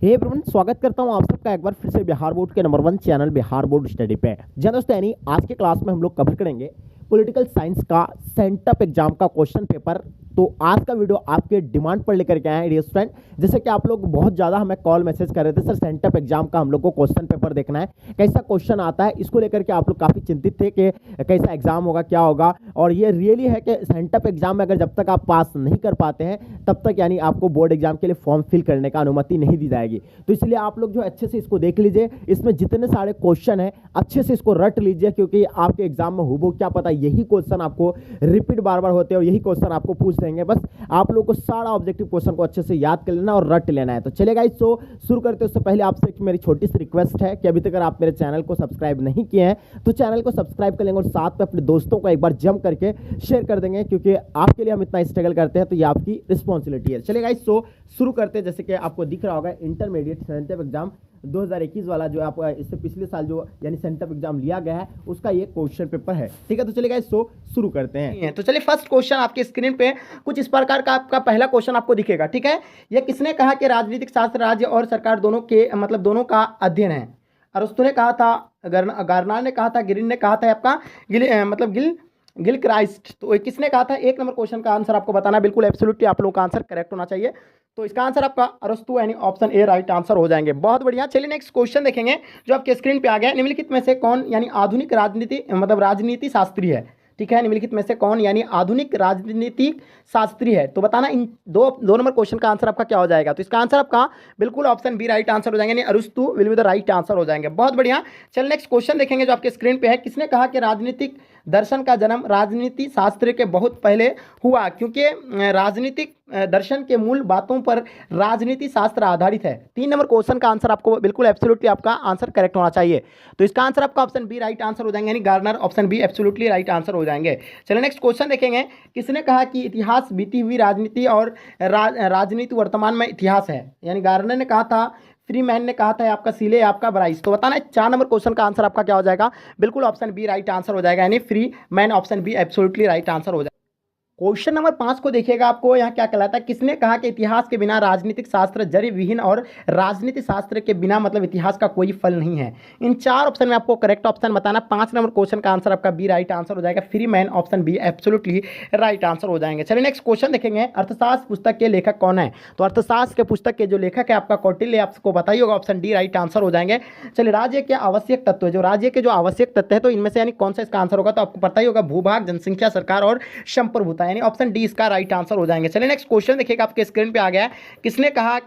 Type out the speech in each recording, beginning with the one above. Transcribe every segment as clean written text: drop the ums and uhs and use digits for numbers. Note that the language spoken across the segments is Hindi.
हे एवरीवन, स्वागत करता हूं आप सबका एक बार फिर से बिहार बोर्ड के number 1 channel Bihar board study पे। जी दोस्तों, यानी आज के क्लास में हम लोग कवर करेंगे पॉलिटिकल साइंस का सेंटअप एग्जाम का क्वेश्चन पेपर। तो आज का वीडियो आपके डिमांड पर लेकर के आए हैं डियर स्टूडेंट। जैसे कि आप लोग बहुत ज़्यादा हमें कॉल मैसेज कर रहे थे, सर सेंटअप एग्जाम का हम लोग को क्वेश्चन पेपर देखना है, कैसा क्वेश्चन आता है, इसको लेकर के आप लोग काफ़ी चिंतित थे कि कैसा एग्जाम होगा, क्या होगा। और ये रियली है कि सेंटअप एग्जाम में अगर जब तक आप पास नहीं कर पाते हैं तब तक यानी आपको बोर्ड एग्जाम के लिए फॉर्म फिल करने का अनुमति नहीं दी जाएगी। तो इसलिए आप लोग जो अच्छे से इसको देख लीजिए, इसमें जितने सारे क्वेश्चन हैं अच्छे से इसको रट लीजिए, क्योंकि आपके एग्जाम में हुबहू क्या पता यही क्वेश्चन आपको रिपीट बार बार होते हैं और यही क्वेश्चन आपको पूछ देंगे। बस आप लोग को सारा ऑब्जेक्टिव क्वेश्चन को अच्छे से याद कर लेना और रट लेना है। तो चलेगा गाइस, तो शुरू करते हैं। उससे पहले आपसे एक मेरी छोटी सी रिक्वेस्ट है कि अभी तक अगर आप मेरे चैनल को सब्सक्राइब नहीं किए हैं तो चैनल को सब्सक्राइब कर लेंगे और साथ में अपने दोस्तों को एक बार जम करके शेयर कर देंगे, क्योंकि आपके लिए हम इतना स्ट्रगल करते हैं तो ये आपकी रिस्पॉन्सिबिलिटी है। चलेगा गाइस, तो शुरू करते हैं। जैसे कि आपको दिख रहा होगा इंटरमीडिएट सेंटअप एग्जाम 2021 वाला जो आप इससे पिछले साल जो यानी सेंटअप एग्जाम लिया गया है उसका ये क्वेश्चन पेपर है। ठीक है, तो चलिए गाइस, तो शुरू करते हैं। तो चलिए फर्स्ट क्वेश्चन आपके स्क्रीन पे कुछ इस प्रकार का आपका पहला क्वेश्चन आपको दिखेगा। ठीक है, यह किसने कहा कि राजनीतिक शास्त्र राज्य और सरकार दोनों के मतलब दोनों का अध्ययन है? अरस्तु ने कहा था, गार्नार ने कहा था, ग्रीन ने कहा था, आपका गिल क्राइस्ट। तो ये किसने कहा था? एक नंबर क्वेश्चन का आंसर आपको बताना, बिल्कुल एब्सोल्युटली आप लोगों का आंसर करेक्ट होना चाहिए। तो इसका आंसर आपका अरस्तु यानी ऑप्शन ए राइट आंसर हो जाएंगे। बहुत बढ़िया। चलिए नेक्स्ट क्वेश्चन देखेंगे जो आपके स्क्रीन पे आ गया। निम्नलिखित में से कौन यानी आधुनिक राजनीति मतलब राजनीति शास्त्री है? ठीक है, निम्नलिखित में से कौन यानी आधुनिक राजनीतिक शास्त्री है? तो बताना इन दो नंबर क्वेश्चन का आंसर आपका क्या हो जाएगा। तो इसका आंसर आपका बिल्कुल ऑप्शन बी राइट आंसर हो जाएंगे, यानी अरस्तु will be the right answer हो जाएंगे। बहुत बढ़िया। चल नेक्स्ट क्वेश्चन देखेंगे जो आपके स्क्रीन पे है। किसने कहा कि राजनीतिक दर्शन का जन्म राजनीति शास्त्र के बहुत पहले हुआ? क्योंकि राजनीतिक दर्शन के मूल बातों पर राजनीति शास्त्र आधारित है। 3 नंबर क्वेश्चन का आंसर आपको बिल्कुल एब्सोल्युटली आपका आंसर करेक्ट होना चाहिए। तो इसका आंसर आपका ऑप्शन बी राइट आंसर हो जाएंगे, यानी Garner option be absolutely right answer हो जाएंगे। चलिए नेक्स्ट क्वेश्चन देखेंगे। किसने कहा कि इतिहास बीती हुई राजनीति और राजनीति वर्तमान में इतिहास है? यानी गार्नर ने कहा था, फ्री मैन ने कहा था, आपका सीले, आपका ब्राइस। तो बताना 4 नंबर क्वेश्चन का आंसर आपका क्या हो जाएगा। बिल्कुल ऑप्शन बी राइट आंसर हो जाएगा, यानी free man option be absolutely right answer हो जाएगा। क्वेश्चन नंबर 5 को देखिएगा, आपको यहाँ क्या कहलाता है। किसने कहा कि इतिहास के बिना राजनीतिक शास्त्र जड़ विहीन और राजनीति शास्त्र के बिना मतलब इतिहास का कोई फल नहीं है? इन 4 ऑप्शन में आपको करेक्ट ऑप्शन बताना। 5 नंबर क्वेश्चन का आंसर आपका बी राइट आंसर हो जाएगा, free man option be absolutely right answer हो जाएंगे। चलिए नेक्स्ट क्वेश्चन देखेंगे। अर्थशास्त्र पुस्तक के लेखक कौन है? तो अर्थशास्त्र के पुस्तक के जो लेखक है आपका कौटिल्य, आपको बताइए होगा, ऑप्शन डी राइट आंसर हो जाएंगे। चलिए राज्य के आवश्यक तत्व, जो राज्य के जो आवश्यक तत्व है तो इनमें से यानी कौन सा इसका आंसर होगा? तो आपको पता ही होगा, भूभाग, जनसंख्या, सरकार और संप्रभुता, यानी ऑप्शन डी इसका राइट आंसर हो जाएंगे। चलिए नेक्स्ट क्वेश्चन देखिएगा, आपके स्क्रीन पे आ गया है। किसने कहा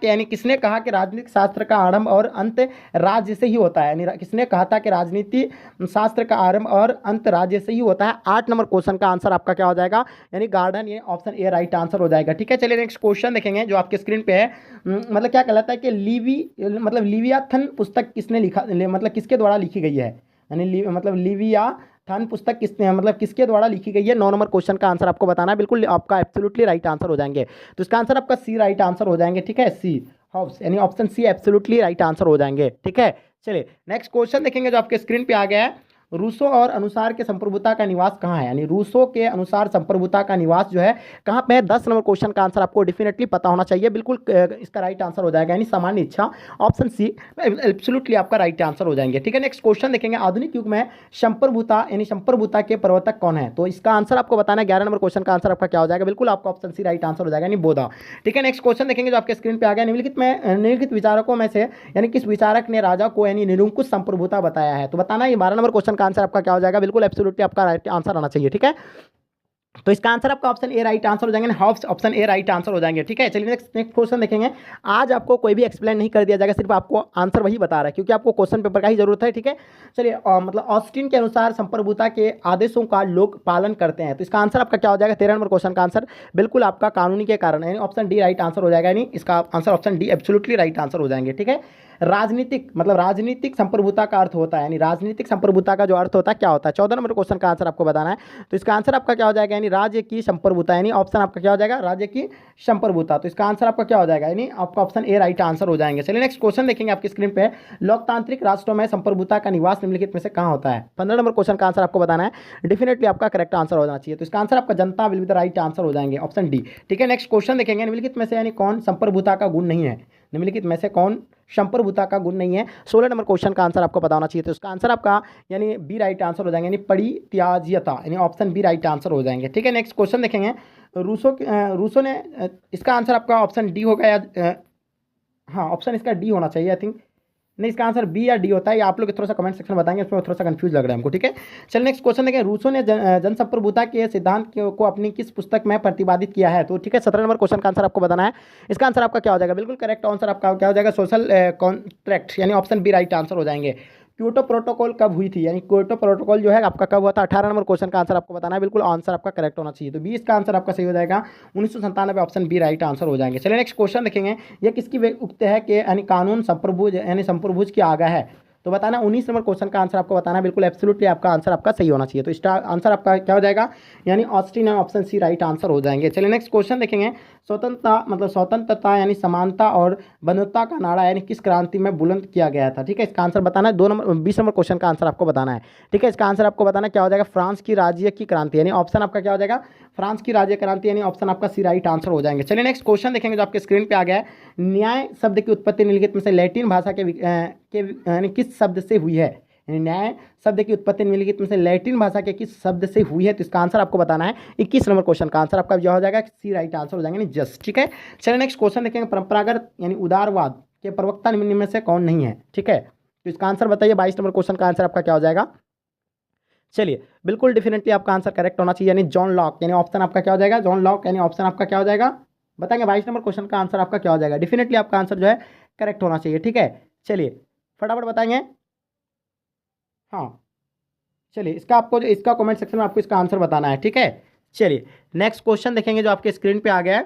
कि राजनीतिक शास्त्र का आरंभ और अंत राज्य से ही होता है? यानी किसने कहा था कि राजनीति शास्त्र का आरंभ और अंत राज्य से ही होता है? 8 नंबर क्वेश्चन का आंसर आपका क्या हो जाएगा, यानी गार्डन, ये ऑप्शन ए राइट आंसर हो जाएगा। ठीक है, चलिए नेक्स्ट क्वेश्चन देखेंगे जो आपके स्क्रीन पे है। मतलब क्या कहलाता है कि लिवियाथन पुस्तक किसने लिखा, मतलब किसके द्वारा लिखी गई है? यानी मतलब लिवियाथन पुस्तक किसने मतलब किसके द्वारा लिखी गई है? 9 नंबर क्वेश्चन का आंसर आपको बताना है, बिल्कुल आपका एब्सोल्युटली राइट आंसर हो जाएंगे। तो इसका आंसर आपका सी राइट आंसर हो जाएंगे। ठीक है, सी हॉब्स, यानी option C absolutely right answer हो जाएंगे। ठीक है, चलिए नेक्स्ट क्वेश्चन देखेंगे जो आपके स्क्रीन पे आ गया है। रूसो और अनुसार के संप्रभुता का निवास कहाँ है? यानी रूसो के अनुसार संप्रभुता का निवास जो है कहाँ पे है? 10 नंबर क्वेश्चन का आंसर आपको डेफिनेटली पता होना चाहिए, बिल्कुल इसका राइट आंसर हो जाएगा, यानी सामान्य इच्छा, ऑप्शन सी एब्सोल्युटली आपका राइट आंसर हो जाएंगे। ठीक है, नेक्स्ट क्वेश्चन देखेंगे। आधुनिक युग में संप्रभुता यानी संप्रभुता के प्रवर्तक कौन है? तो इसका आंसर आपको बताना है। 11 नंबर क्वेश्चन का आंसर आपका क्या हो जाएगा? बिल्कुल आपका ऑप्शन सी राइट आंसर हो जाएगा, यानी बोधा। ठीक है, नेक्स्ट क्वेश्चन देखेंगे जो आपके स्क्रीन पे आ गया। निम्नलिखित विचारकों में से यानी किस विचारक ने राजा को यानी निरंकुश संप्रभुता बताया है? तो बताना ये 12 नंबर क्वेश्चन का आंसर आपका क्या हो जाएगा? बिल्कुल एब्सोल्युटली आपका राइट आंसर आना चाहिए। ठीक है, तो इसका आंसर आपका ऑप्शन ए राइट आंसर हो जाएंगे, Hobbes option A right answer हो जाएंगे। ठीक है, चलिए नेक्स्ट क्वेश्चन देखेंगे। आज आपको कोई भी एक्सप्लेन नहीं कर दिया जाएगा, सिर्फ आपको आंसर वही बता रहा है, क्योंकि आपको क्वेश्चन पेपर का ही जरूरत है। ठीक है, चलिए मतलब ऑस्टिन के अनुसार संप्रभुता के आदेशों का लोग पालन करते हैं? तो इसका आंसर आपका क्या हो जाएगा? 13 नंबर क्वेश्चन का आंसर बिल्कुल आपका कानूनी के कारण, यानी ऑप्शन डी राइट आंसर हो जाएगा, यानी इसका answer option D absolutely right answer हो जाएंगे। ठीक है, राजनीतिक संप्रभुता का अर्थ होता है, यानी राजनीतिक संप्रभुता का जो अर्थ होता है क्या होता है? 14 नंबर क्वेश्चन का आंसर आपको बताना है। तो इसका आंसर आपका क्या हो जाएगा? यानी राज्य की संप्रभुता, यानी ऑप्शन आपका क्या हो जाएगा? राज्य की संप्रभुता। तो इसका आंसर आपका क्या हो जाएगा? यानी आपका ऑप्शन ए राइट आंसर हो जाएंगे। चलिए नेक्स्ट क्वेश्चन देखेंगे आपकी स्क्रीन पे। लोकतांत्रिक राष्ट्रों में संप्रभुता का निवास निम्नलिखित में से कहाँ होता है? 15 नंबर क्वेश्चन का आंसर आपको बताना है, डेफिनेटली आपका करेक्ट आंसर हो जाना चाहिए। तो इसका आंसर आपका जनता will be the right answer हो जाएंगे, ऑप्शन डी। ठीक है, नेक्स्ट क्वेश्चन देखेंगे। निम्नलिखित में से यानी कौन संप्रभुता का गुण नहीं है? निम्नलिखित में से कौन संप्रभुता का गुण नहीं है। 16 नंबर क्वेश्चन का आंसर आपको पता होना चाहिए। तो इसका आंसर आपका यानी बी राइट आंसर हो जाएंगे, यानी परित्याज्यता, यानी ऑप्शन बी राइट आंसर हो जाएंगे। ठीक है, नेक्स्ट क्वेश्चन देखेंगे। रूसो ने इसका आंसर आपका ऑप्शन डी होगा या हाँ ऑप्शन इसका डी होना चाहिए आई थिंक, नहीं इसका आंसर बी या डी होता है, या आप लोग थोड़ा सा कमेंट सेक्शन में बताएंगे, इसमें थोड़ा सा कंफ्यूज लग रहा है हमको। ठीक है, चलिए नेक्स्ट क्वेश्चन देखें। रूसो ने जनसंप्रभुता के सिद्धांत को अपनी किस पुस्तक में प्रतिपादित किया है? तो ठीक है, 17 नंबर क्वेश्चन का आंसर आपको बताना है। इसका आंसर आपका क्या हो जाएगा? बिल्कुल करेक्ट आंसर आपका क्या हो जाएगा? सोशल कॉन्ट्रैक्ट, यानी ऑप्शन बी राइट आंसर हो जाएंगे। क्योटो प्रोटोकॉल कब हुई थी? यानी क्योटो प्रोटोकॉल जो है आपका कब हुआ था? 18 नंबर क्वेश्चन का आंसर आपको बताना है। बिल्कुल आंसर आपका करेक्ट होना चाहिए। तो 20 का आंसर आपका सही हो जाएगा, 1997, ऑप्शन बी राइट आंसर हो जाएंगे। चलिए नेक्स्ट क्वेश्चन देखेंगे। यह किसकी उक्त है कि यानी कानून संप्रभुज यानी संप्रभुज की आगा है? तो बताना 19 नंबर क्वेश्चन का आंसर आपको बताना है। बिल्कुल एब्सोल्युटली आपका आंसर आपका सही होना चाहिए। तो इसका आंसर आपका क्या हो जाएगा? यानी Austin, option C right answer हो जाएंगे। चलिए नेक्स्ट क्वेश्चन देखेंगे। स्वतंत्रता यानी समानता और बंधुता का नारा यानी किस क्रांति में बुलंद किया गया था? ठीक है, इसका आंसर बताना है। 20 नंबर क्वेश्चन का आंसर आपको बताना है। ठीक है, इसका आंसर आपको बताना क्या हो जाएगा? फ्रांस की राज्य की क्रांति, यानी ऑप्शन आपका क्या हो जाएगा? फ्रांस की राज्य क्रांति, यानी ऑप्शन आपका सी राइट आंसर हो जाएंगे। चलिए नेक्स्ट क्वेश्चन देखेंगे जो आपके स्क्रीन पे आ गया है। न्याय शब्द की उत्पत्ति निम्नलिखित में से लैटिन भाषा के यानी किस शब्द से हुई है? यानी न्याय शब्द की उत्पत्ति निम्नलिखित में से लैटिन भाषा के किस शब्द से हुई है? तो इसका आंसर आपको बताना है। 21 नंबर क्वेश्चन का आंसर आपका जो हो जाएगा सी राइट आंसर हो जाएंगे, जस्ट। ठीक है, चलिए नेक्स्ट क्वेश्चन देखेंगे। परंपरागत यानी उदारवाद के प्रवक्ता निम्न में से कौन नहीं है? ठीक है, तो इसका आंसर बताइए। 22 नंबर क्वेश्चन का आंसर आपका क्या हो जाएगा? चलिए बिल्कुल डेफिनेटली आपका आंसर करेक्ट होना चाहिए, यानी जॉन लॉक, यानी ऑप्शन आपका क्या हो जाएगा? जॉन लॉक, यानी ऑप्शन आपका क्या हो जाएगा? बताएंगे 22 नंबर क्वेश्चन का आंसर आपका क्या हो जाएगा? डेफिनेटली आपका आंसर जो है करेक्ट होना चाहिए। ठीक है, चलिए फटाफट बताएंगे। हाँ चलिए, इसका कमेंट सेक्शन में आपको इसका आंसर बताना है। ठीक है, चलिए नेक्स्ट क्वेश्चन देखेंगे जो आपके स्क्रीन पे आ गया है।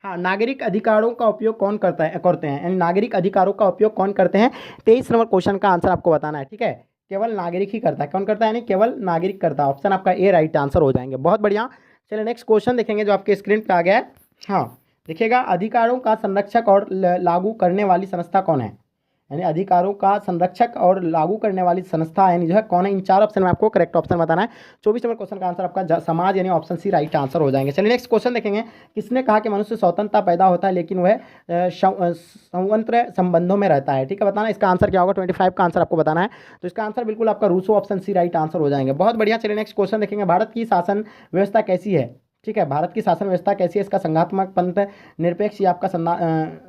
हाँ, नागरिक अधिकारों का उपयोग कौन करते हैं, यानी नागरिक अधिकारों का उपयोग कौन करते हैं? 23 नंबर क्वेश्चन का आंसर आपको बताना है। ठीक है, केवल नागरिक ही करता है। कौन करता है? यानी केवल नागरिक करता है। ऑप्शन आपका ए राइट आंसर हो जाएंगे। बहुत बढ़िया। चलिए नेक्स्ट क्वेश्चन देखेंगे जो आपके स्क्रीन पे आ गया है। हाँ देखिएगा, अधिकारों का संरक्षक और लागू करने वाली संस्था कौन है? यानी अधिकारों का संरक्षक और लागू करने वाली संस्था यानी जो है कौन है? इन 4 ऑप्शन में आपको करेक्ट ऑप्शन बताना है। 24 नंबर क्वेश्चन का आंसर आपका समाज, यानी ऑप्शन सी राइट आंसर हो जाएंगे। चलिए नेक्स्ट क्वेश्चन देखेंगे। किसने कहा कि मनुष्य स्वतंत्रता पैदा होता है लेकिन वह संवंत्र संबंधों में रहता है? ठीक है, बताना इसका आंसर क्या होगा? 25 का आंसर आपको बताना है। तो इसका आंसर बिल्कुल आपका Rousseau, option C right answer हो जाएंगे। बहुत बढ़िया। चलिए नेक्स्ट क्वेश्चन देखेंगे। भारत की शासन व्यवस्था कैसी है? ठीक है, भारत की शासन व्यवस्था कैसी है? इसका संघात्मक, पंथ निरपेक्ष या आपका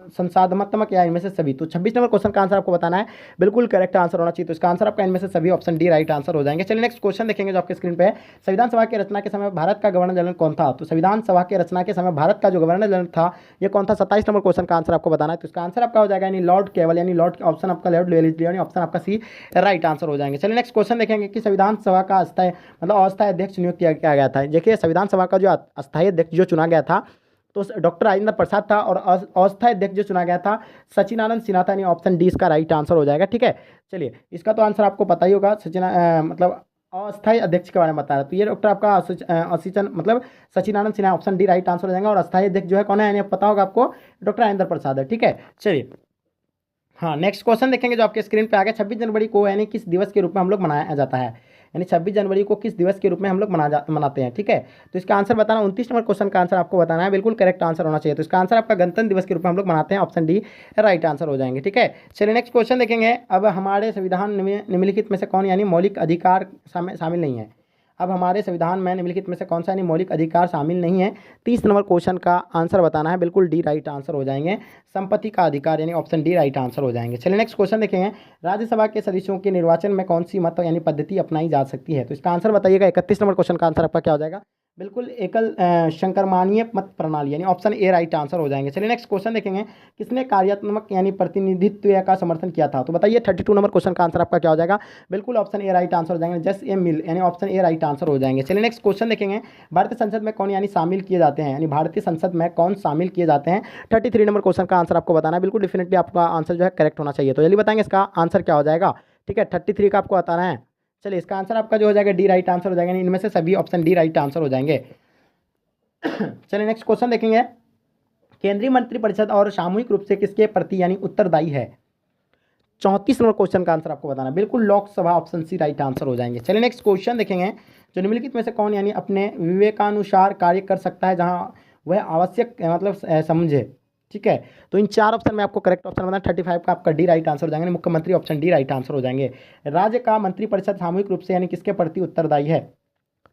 संसाधनात्मक या इनमें से सभी? तो 26 नंबर क्वेश्चन का आंसर आपको बताना है। बिल्कुल करेक्ट आंसर होना चाहिए। तो इसका आंसर आपका इनमें से सभी, ऑप्शन डी राइट आंसर हो जाएंगे। चलिए नेक्स्ट क्वेश्चन देखेंगे जो आपके स्क्रीन पे है। संविधान सभा की रचना के समय भारत का गवर्नर जनरल कौन था? तो संविधान सभा की रचना के समय भारत का जो गवर्नर जनरल था ये कौन था? 27 नंबर क्वेश्चन का आंसर आपको बताना है। तो इसका आंसर आपका हो जाएगा यानी लॉर्ड केवल, यानी लॉर्ड, ऑप्शन आपका लॉर्ड वेलेस्ली, यानी ऑप्शन आपका सी राइट आंसर हो जाएंगे। चलिए नेक्स्ट क्वेश्चन देखेंगे कि संविधान सभा का अस्थायी अस्थायी अध्यक्ष नियुक्त किया गया था। देखिए संविधान सभा का जो अस्थायी अध्यक्ष जो चुना गया था तो डॉक्टर राजेंद्र प्रसाद था, और अस्थायी अध्यक्ष जो चुना गया था सचिनानंद सिन्हा था, यानी ऑप्शन डी इसका राइट आंसर हो जाएगा। ठीक है, चलिए इसका तो आंसर आपको पता ही होगा। मतलब अस्थायी अध्यक्ष के बारे में बता रहा है, तो ये डॉक्टर आपका Sachchidananda Sinha, option D right answer हो जाएगा। और अस्थायी अध्यक्ष जो है कौन है, यानी पता होगा आपको, डॉक्टर राजेंद्र प्रसाद है। ठीक है, चलिए हाँ नेक्स्ट क्वेश्चन देखेंगे जो आपके स्क्रीन पे आ गया। 26 जनवरी को यानी किस दिवस के रूप में हम लोग मनाया जाता है? यानी 26 जनवरी को किस दिवस के रूप में हम लोग मनाते हैं? ठीक है, तो इसका आंसर बताना। 29 नंबर क्वेश्चन का आंसर आपको बताना है। बिल्कुल करेक्ट आंसर होना चाहिए। तो इसका आंसर आपका गणतंत्र दिवस के रूप में हम लोग मनाते हैं, ऑप्शन डी राइट आंसर हो जाएंगे। ठीक है, चलिए नेक्स्ट क्वेश्चन देखेंगे। अब हमारे संविधान निम्नलिखित में से कौन यानी मौलिक अधिकार शामिल नहीं है? अब हमारे संविधान में निम्नलिखित में से कौन सा यानी मौलिक अधिकार शामिल नहीं है? 30 नंबर क्वेश्चन का आंसर बताना है। बिल्कुल डी राइट आंसर हो जाएंगे। संपत्ति का अधिकार, यानी ऑप्शन डी राइट आंसर हो जाएंगे। चलिए नेक्स्ट क्वेश्चन देखेंगे। राज्यसभा के सदस्यों के निर्वाचन में कौन सी मत यानी पद्धति अपनाई जा सकती है? तो इसका आंसर बताइएगा। 31 नंबर क्वेश्चन का आंसर आपका क्या हो जाएगा? बिल्कुल एकल संक्रमणीय मत प्रणाली, यानी ऑप्शन ए राइट आंसर हो जाएंगे। चलिए नेक्स्ट क्वेश्चन देखेंगे। किसने कार्यात्मक यानी प्रतिनिधित्व का समर्थन किया था? तो बताइए 32 नंबर क्वेश्चन का आंसर आपका क्या हो जाएगा? बिल्कुल ऑप्शन ए राइट आंसर हो जाएंगे। जस्ट ए मिल, यानी ऑप्शन ए राइट आंसर हो जाएंगे। चलिए नेक्स्ट क्वेश्चन देखेंगे। भारतीय संसद में कौन यानी शामिल किए जाते हैं? यानी भारतीय संसद में कौन शामिल किए जाते हैं? 33 नंबर क्वेश्चन का आंसर आपको बताना है। बिल्कुल डेफिनेटली आपका आंसर जो है करेक्ट होना चाहिए। तो जल्दी बताएंगे इसका आंसर क्या हो जाएगा? ठीक है, 33 का आपको बताना है। चलिए इसका आंसर आपका जो हो जाएगा डी राइट आंसर हो जाएगा। इनमें से सभी ऑप्शन डी राइट आंसर हो जाएंगे। चलिए नेक्स्ट क्वेश्चन देखेंगे। केंद्रीय मंत्रिपरिषद और सामूहिक रूप से किसके प्रति यानी उत्तरदायी है? 34 नंबर क्वेश्चन का आंसर आपको बताना है। बिल्कुल Lok Sabha, option C right answer हो जाएंगे। चलिए नेक्स्ट क्वेश्चन देखेंगे। जो निम्नलिखित में से कौन यानी अपने विवेकानुसार कार्य कर सकता है जहां वह आवश्यक समझे? ठीक है। तो इन चार ऑप्शन में आपको करेक्ट ऑप्शन बताना, 35 का आपका डी राइट आंसर हो जाएंगे, मुख्यमंत्री ऑप्शन डी राइट आंसर हो जाएंगे। राज्य का मंत्रिपरिषद सामूहिक रूप से यानी किसके प्रति उत्तरदायी है?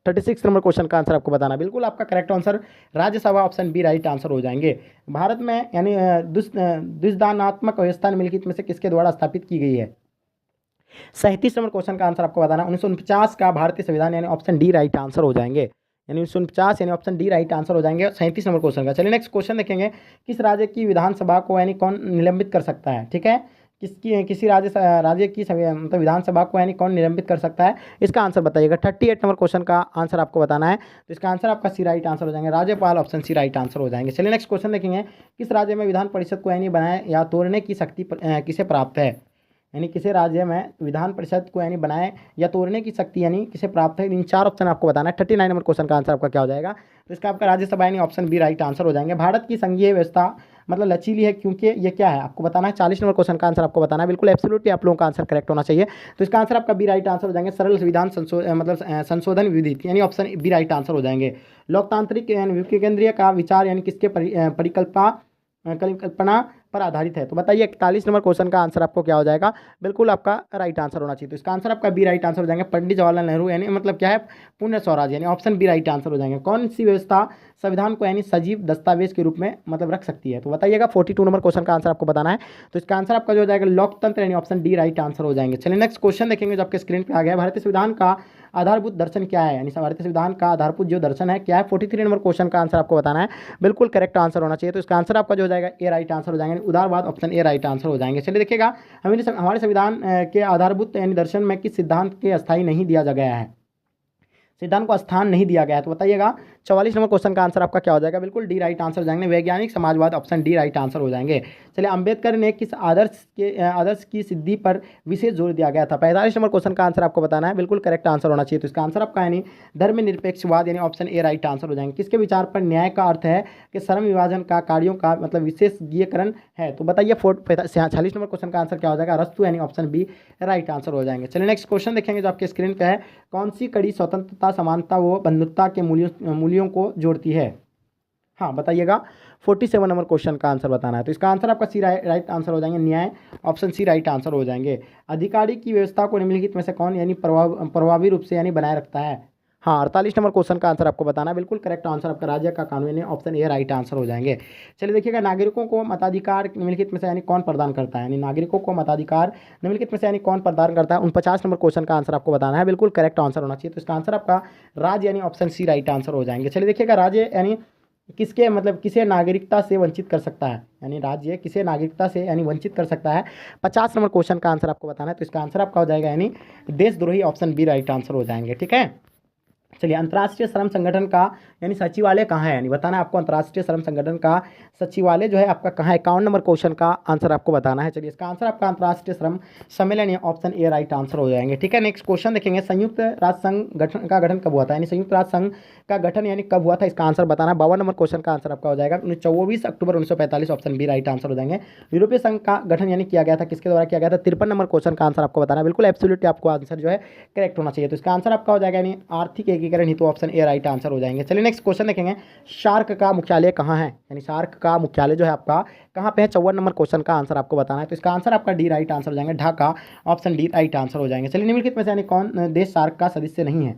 36 नंबर क्वेश्चन का आंसर आपको बताना, बिल्कुल आपका correct answer Rajya Sabha option B right answer हो जाएंगे। भारत में यानी द्विसंदात्मक व्यवस्था निम्नलिखित में से किसके द्वारा स्थापित की गई है? 37 नंबर क्वेश्चन का आंसर आपको बताना, 1949 का भारतीय संविधान यानी ऑप्शन डी राइट आंसर हो जाएंगे, यानी 1950 यानी ऑप्शन डी राइट आंसर हो जाएंगे 37 नंबर क्वेश्चन का। चलिए नेक्स्ट क्वेश्चन देखेंगे, किस राज्य की विधानसभा को यानी कौन निलंबित कर सकता है? ठीक है, किसी राज्य की मतलब विधानसभा को यानी कौन निलंबित कर सकता है, इसका आंसर बताइएगा। 38 नंबर क्वेश्चन का आंसर आपको बताना है, तो इसका आंसर आपका सी राइट आंसर हो जाएंगे, राज्यपाल ऑप्शन सी राइट आंसर हो जाएंगे। चलिए नेक्स्ट क्वेश्चन देखेंगे, किस राज्य में विधान परिषद को यानी बनाए या तोड़ने की शक्ति किसे प्राप्त है? यानी किसे राज्य में विधान परिषद को यानी बनाए या तोड़ने की शक्ति यानी किसे प्राप्त है? इन चार ऑप्शन आपको बताना है। 39 नंबर क्वेश्चन का आंसर आपका क्या हो जाएगा? तो इसका आपका राज्यसभा यानी ऑप्शन बी राइट आंसर हो जाएंगे। भारत की संघीय व्यवस्था मतलब लचीली है क्योंकि ये क्या है आपको बताना है। 40 नंबर क्वेश्चन का आंसर आपको बताना है, बिल्कुल एब्सोल्युटली आप लोगों का आंसर करेक्ट होना चाहिए। तो इसका आंसर आपका बी राइट आंसर हो जाएंगे, सरल संविधान संशोधन विधि यानी ऑप्शन बी राइट आंसर हो जाएंगे। लोकतांत्रिक यानी केंद्रीय का विचार यानी किसके परिकल्पना पर आधारित है? तो बताइए 41 नंबर क्वेश्चन का आंसर आपको क्या हो जाएगा? बिल्कुल आपका राइट आंसर होना चाहिए। तो इसका आंसर आपका बी राइट आंसर हो जाएंगे, पंडित जवाहरलाल नेहरू यानी मतलब क्या है पूर्ण स्वराज यानी ऑप्शन बी राइट आंसर हो जाएंगे। कौन सी व्यवस्था संविधान को यानी सजीव दस्तावेज के रूप में मतलब रख सकती है? तो बताइएगा 42 नंबर क्वेश्चन का आंसर आपको बताना है। तो इसका आंसर आपका जो हो जाएगा लोकतंत्र यानी ऑप्शन डी राइट आंसर हो जाएंगे। चलिए नेक्स्ट क्वेश्चन देखेंगे जो आपके स्क्रीन पर आ गया, भारतीय संविधान का आधारभूत दर्शन क्या है? यानी भारतीय संविधान का आधारभूत जो दर्शन है क्या है? 43 नंबर क्वेश्चन का आंसर आपको बताना है, बिल्कुल करेक्ट आंसर होना चाहिए। तो इसका आंसर आपका जो हो जाएगा ए राइट आंसर हो जाएंगे, उदारवाद ऑप्शन ए राइट आंसर हो जाएंगे। चलिए देखिएगा, हमारे संविधान के आधारभूत यानी दर्शन में किस सिद्धांत के अस्थायी नहीं दिया गया है, सिद्धांत को स्थान नहीं दिया गया है? तो बताइएगा 44 नंबर क्वेश्चन का आंसर आपका क्या हो जाएगा? बिल्कुल डी राइट आंसर हो जाएंगे, वैज्ञानिक समाजवाद ऑप्शन डी राइट आंसर हो जाएंगे। चलिए अंबेडकर ने किस आदर्श की सिद्धि पर विशेष जोर दिया गया था? 45 नंबर क्वेश्चन का आंसर आपको बताना है, बिल्कुल करेक्ट आंसर होना चाहिए। तो इसका आंसर आपका यानी धर्मनिरपेक्षवाद यानी ऑप्शन ए राइट आंसर हो जाएंगे। किसके विचार पर न्याय का अर्थ है कि श्रम विभाजन का कार्यों का मतलब विशेषज्ञीकरण है? तो बताइए 46 नंबर क्वेश्चन का आंसर क्या हो जाएगा? अरस्तु यानी ऑप्शन बी राइट आंसर हो जाएंगे। चलिए नेक्स्ट क्वेश्चन देखेंगे जो आपके स्क्रीन पर है, कौन सी कड़ी स्वतंत्रता समानता व बंधुत्ता के मूल्यों को जोड़ती है? हाँ बताइएगा, 47 नंबर क्वेश्चन का आंसर बताना है। तो इसका आंसर आपका सी राइट आंसर हो जाएंगे, न्याय ऑप्शन सी राइट आंसर हो जाएंगे। अधिकारी की व्यवस्था को निम्नलिखित में से कौन यानी प्रभावी रूप से यानी बनाए रखता है? हाँ 48 नंबर क्वेश्चन का आंसर आपको बताना है, बिल्कुल करेक्ट आंसर आपका राज्य का कानून यानी ऑप्शन ए राइट आंसर हो जाएंगे। चलिए देखिएगा, नागरिकों को मताधिकार निम्नलिखित में से यानी कौन प्रदान करता है? यानी नागरिकों को मताधिकार निम्नलिखित में से यानी कौन प्रदान करता है? 49 नंबर क्वेश्चन का आंसर आपको बताना है, बिल्कुल करेक्ट आंसर होना चाहिए। तो इसका आंसर आपका राज्य यानी ऑप्शन सी राइट आंसर हो जाएंगे। चलिए देखिएगा, राज्य यानी किसके मतलब किसे नागरिकता से वंचित कर सकता है? यानी राज्य किसे नागरिकता से यानी वंचित कर सकता है? 50 नंबर क्वेश्चन का आंसर आपको बताना है। तो इसका आंसर आपका हो जाएगा यानी देशद्रोही ऑप्शन बी राइट आंसर हो जाएंगे। ठीक है, चलिए अंतर्राष्ट्रीय श्रम संगठन का यानी सचिवालय कहाँ है? यानी बताना है आपको अंतर्राष्ट्रीय श्रम संगठन का सचिवालय जो है आपका कहाँ है? 51 नंबर क्वेश्चन का आंसर आपको बताना है। चलिए इसका आंसर आपका अंतर्राष्ट्रीय श्रम सम्मेलन या ऑप्शन ए राइट आंसर हो जाएंगे। ठीक है, नेक्स्ट क्वेश्चन देखेंगे, संयुक्त राष्ट्र संघ का गठन कब हुआ था? यानी संयुक्त राष्ट्र संघ का गठन यानी कब हुआ था? इसका आंसर बताना है। 52 नंबर क्वेश्चन का आंसर आपका हो जाएगा 24 अक्टूबर 1945 ऑप्शन बी राइट आंसर हो जाएंगे। यूरोपीय संघ का गठन यानी किया गया था किसके द्वारा किया गया था? 53 नंबर क्वेश्चन का आंसर आपको बताना है, बिल्कुल एब्सोल्युटली आपको आंसर जो है करेक्ट होना चाहिए। तो इसका आंसर आपका हो जाएगा यानी आर्थिक एकीकरण हेतु ऑप्शन ए राइट आंसर हो जाएंगे। चलिए नेक्स्ट क्वेश्चन देखेंगे, सार्क का मुख्यालय कहाँ है? यानी सार्क का मुख्यालय जो है आपका कहाँ पे है? 54 नंबर क्वेश्चन का आंसर आपको बताना है। तो इसका आंसर आपका डी राइट आंसर हो जाएंगे, Dhaka option D right answer हो जाएंगे। चलिए निम्नलिखित में से यानी कौन देश सार्क का सदस्य नहीं है?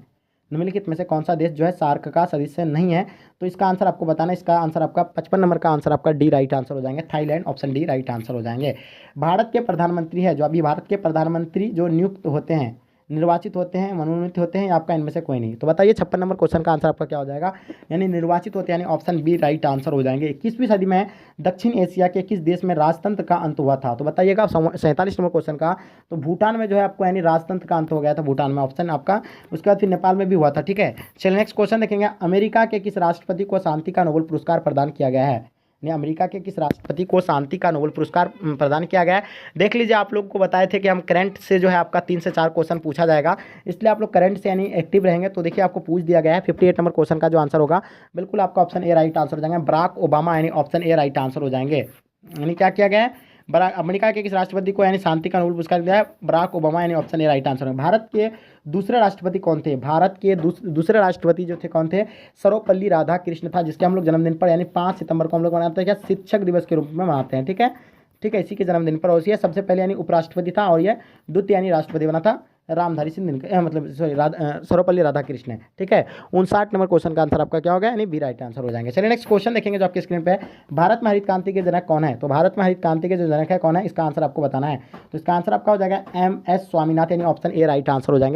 निम्नलिखित में से कौन सा देश जो है सार्क का सदस्य नहीं है? तो इसका आंसर आपको बताना है। इसका आंसर आपका 55 नंबर का आंसर आपका डी राइट आंसर हो जाएंगे, Thailand option D right answer हो जाएंगे। भारत के प्रधानमंत्री है जो अभी भारत के प्रधानमंत्री जो नियुक्त होते हैं, निर्वाचित होते हैं, मनोनीत होते हैं या आपका इनमें से कोई नहीं? तो बताइए 56 नंबर क्वेश्चन का आंसर आपका क्या हो जाएगा? यानी निर्वाचित होते हैं यानी ऑप्शन बी राइट आंसर हो जाएंगे। 21वीं सदी में दक्षिण एशिया के किस देश में राजतंत्र का अंत हुआ था? तो बताइएगा 47 नंबर क्वेश्चन का, तो भूटान में जो है आपको यानी राजतंत्र का अंत हो गया था, भूटान में ऑप्शन आपका। उसके बाद फिर नेपाल में भी हुआ था। ठीक है, चलिए नेक्स्ट क्वेश्चन देखेंगे, अमेरिका के किस राष्ट्रपति को शांति का नोबेल पुरस्कार प्रदान किया गया है? अमेरिका के किस राष्ट्रपति को शांति का नोबेल पुरस्कार प्रदान किया गया है? देख लीजिए, आप लोग को बताए थे कि हम करंट से जो है आपका 3 से 4 क्वेश्चन पूछा जाएगा, इसलिए आप लोग करंट से यानी एक्टिव रहेंगे। तो देखिए आपको पूछ दिया गया है 58 नंबर क्वेश्चन का जो आंसर होगा बिल्कुल आपका ऑप्शन ए राइट आंसर हो जाएंगे, बराक ओबामा यानी ऑप्शन ए राइट आंसर हो जाएंगे। यानी क्या किया गया है? अमेरिका के किस राष्ट्रपति को यानी शांति का नोबेल पुरस्कार दिया है? बराक ओबामा, यानी ऑप्शन ए राइट आंसर है। भारत के दूसरे राष्ट्रपति कौन थे? भारत के दूसरे राष्ट्रपति जो थे कौन थे? सर्वपल्ली राधाकृष्ण था, जिसके हम लोग जन्मदिन पर यानी 5 सितंबर को हम लोग मनाते हैं क्या? शिक्षक दिवस के रूप में मनाते हैं। ठीक है, ठीक है, इसी के जन्मदिन पर। और ये सबसे पहले यानी उपराष्ट्रपति था और ये द्वितीय यानी राष्ट्रपति बना था रामधारी सिंह दिनकर, मतलब सॉरी सर्वपल्ली राधाकृष्ण है। ठीक है, 59 नंबर क्वेश्चन का आंसर आपका क्या होगा? यानी बी राइट आंसर हो जाएंगे। चलिए नेक्स्ट क्वेश्चन देखेंगे जो आपकी स्क्रीन पे है। भारत में हरित क्रांति के जनक कौन है? तो भारत में हरित क्रांति के जो जनक है कौन है, इसका आंसर आपको बताना है। तो इसका आंसर आपका हो जाएगा MS स्वामीनाथन, यानी ऑप्शन ए राइट आंसर हो जाएंगे।